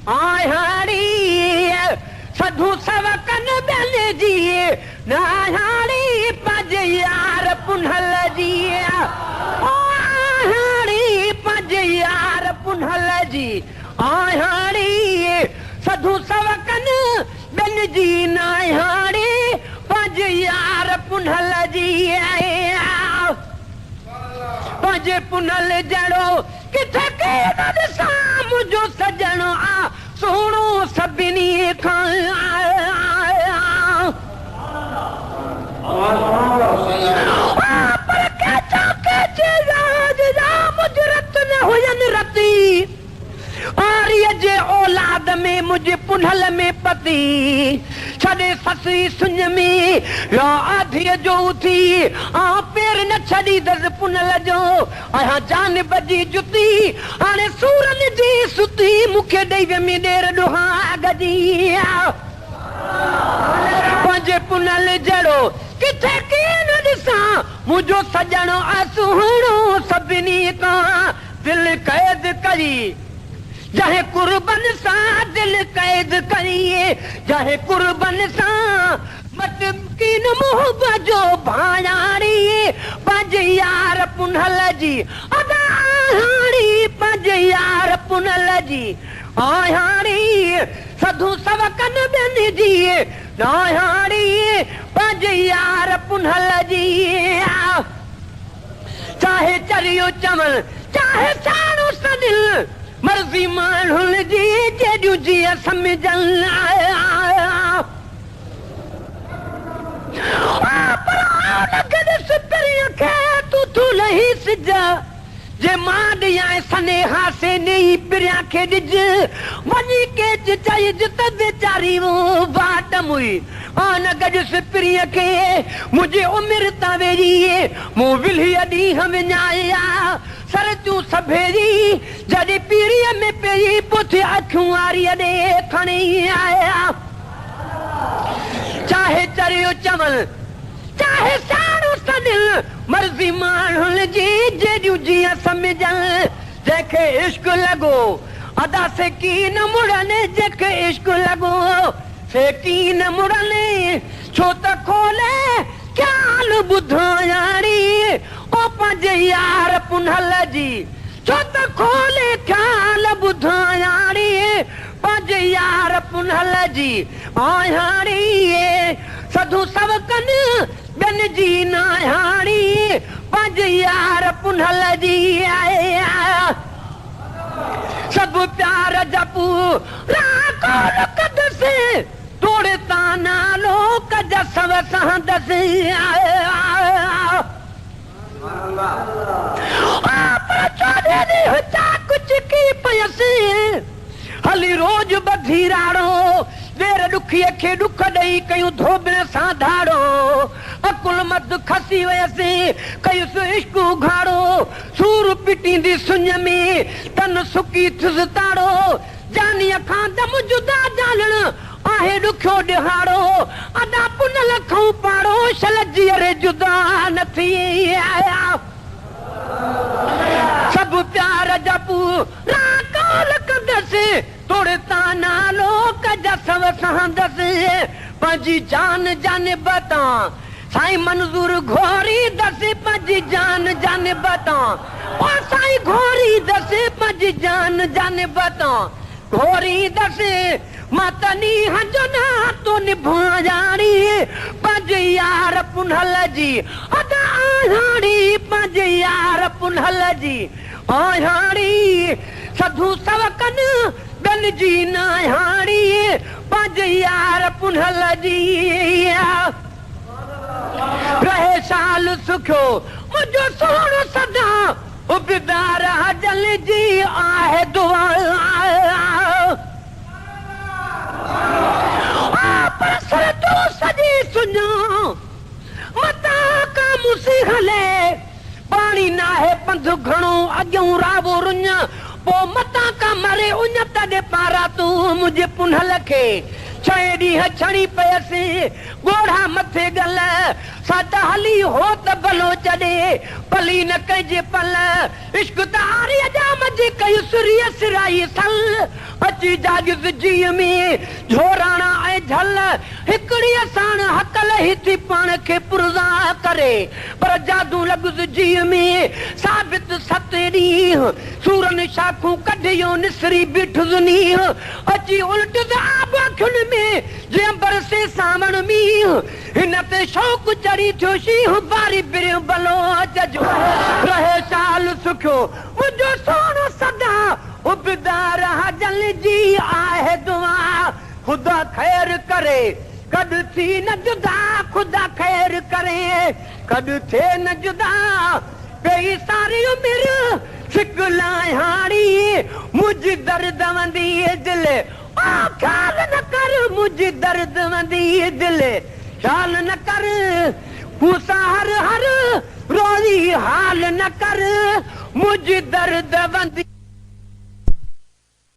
आहाड़ी सधू सवकन बेन जी नाहाड़ी पंज यार पुनल जी आहाड़ी पंज यार पुनल जी आहाड़ी सधू सवकन बेन जी नाहाड़ी पंज यार पुनल जी पंज पुनल जड़ो किथे के ॾिसां मुंहिंजो सजण आ सोणो सभिनी खां पर के राज राम मुजरत न हुयनि रती आर्य जे औलाद में मुझे पुनल में पति छॾे ससुई सुञ में या आधीअ जो उथी आ पेर न छॾी दस पुनल जो आया जान बजी जुती हाणे सूरन जी सुती मूंखे ॾेई में ॾेर ॾोहा गजी पंज पुनल जड़ो किथे की न ॾिसां मुंहिंजो सजणो आ सुहिणो सभिनी खां दिल क़ैद करी चाहे कुर्बन सा दिल कैद करिए चाहे कुर्बन सा मत किन मोहब्बत जो भाणारी पंज यार पुनल जी अदाहाड़ी पंज यार पुनल जी आहाड़ी सधू सवकन बेन जी नाहाड़ी पंज यार पुनल जी चाहे चरियो चमन चाहे साणो सदिल मर्जी माण्हुन जी जेॾियूं जीअं सम्झनि तूं तूं लही सिज जे मां ॾियां सनेहा से नई पिरिया खे ॾिज वञी केच चइज त बेचारी वो बाट मुई आन गॾुस पिरीअ खे मुंहिंजी उमिरि तां वेरी मूं विल्हीअ ॾींहं विञाया सर तूं सभेरी जॾहिं पीड़ीअ में पेई पुठि अखियूं वारीअ ॾे खणी आया चाहे चरियो चवल चाहे साणो सदिल मर्ज़ी माण्हुन जी जेॾियूं जीअं सम्झनि जंहिंखे इश्क लॻो अदा से की न मुड़नि जंहिंखे इश्क लॻो से की न मुड़नि छो त खोले ख्याल ॿुधो यारी ओ पंज यार पुनल जी छो त खोले ख्याल ॿुधो यारी पंज यार पुनल जी आहाड़ी सधू सवकन बेन जी नाहाड़ी पंज यार पुनल जी सभु प्यार जपू राको कदस तोड़े ताना लोक जसव सहदस कुछ की पयसी हली रोज बधी राड़ो देर दुखीअ खे दुख ॾेई कयूं धोबे सां धाड़ो अकुल मत खसी वयसी कयुसि इश्क उघाड़ो सूर पिटींदी सुञ में तन सुकी थिस ताड़ो जानीअ खां दम जुदा जालण आहे ॾुखियो ॾिहाड़ो अदा पुनल खां पाड़ो शल जीअरे जुदा न थी आया सभु प्यार जपू राकोल कंदसि तोड़े ताना लोक जसव सहंदसि पंहिंजी जान जान बता साईं मंज़ूर घोरी दसि पंहिंजी जान जान बता ओ साईं घोरी दसि पंहिंजी जान जान बता घोरी दसि मां तनी हंजो ना तो निभायाणी पंज यार पुनल जी अदा आहाड़ी पंज यार पुनल जी आहाड़ी सधू सवकन बेन जी नाहाड़ी पंज यार पुनल जी रहे साल सुखो मुझो सोणो सदा उबदार हजल जी आहे दुआ पर तो सजी सुनो मता का मुसी हले पानी ना है पंध घणो अॻियों रावो रुञ पो मता का मरे उन तॾे पारा तू मुझे पुनल खे छह ॾींहं छणी पयसि ॻोढ़ा मथे गल सद हली हो त भलो चॾे पली न कजे पल इश्क तारी जाम जे कई सुरिय सिराई सल अची जागिस जी में झोराणा ऐं झल हिकड़ी साण हकल ही थी पाण खे पुरज़ा करे पर जादू लॻुसि जी में साबित सते ॾींहं सूरन शाखूं कढियो निसरी बीठुसि नींह अची उल्टुसि आब अखियुनि में जीअं बरसे सावण मींहुं हिन ते शौक़ चढ़ी थियो शींहुं बारी बिरियो भलो अचजो रहे साल सुखियो मुंहिंजो सोनो सदा उबदार जल जी आहे दुआ खुदा खैर करे कॾ थी न जुदा खुदा खैर करे कॾ थिए न जुदा कई सारी उमिरि सिकलाए हाड़ी मुझ दर्द वंदी दिल ख्याल न कर मुझ दर्द वंदी दिल ख्याल न कर पूसा हर हर रोज़ी हाल न कर मुझ दर्द वंदी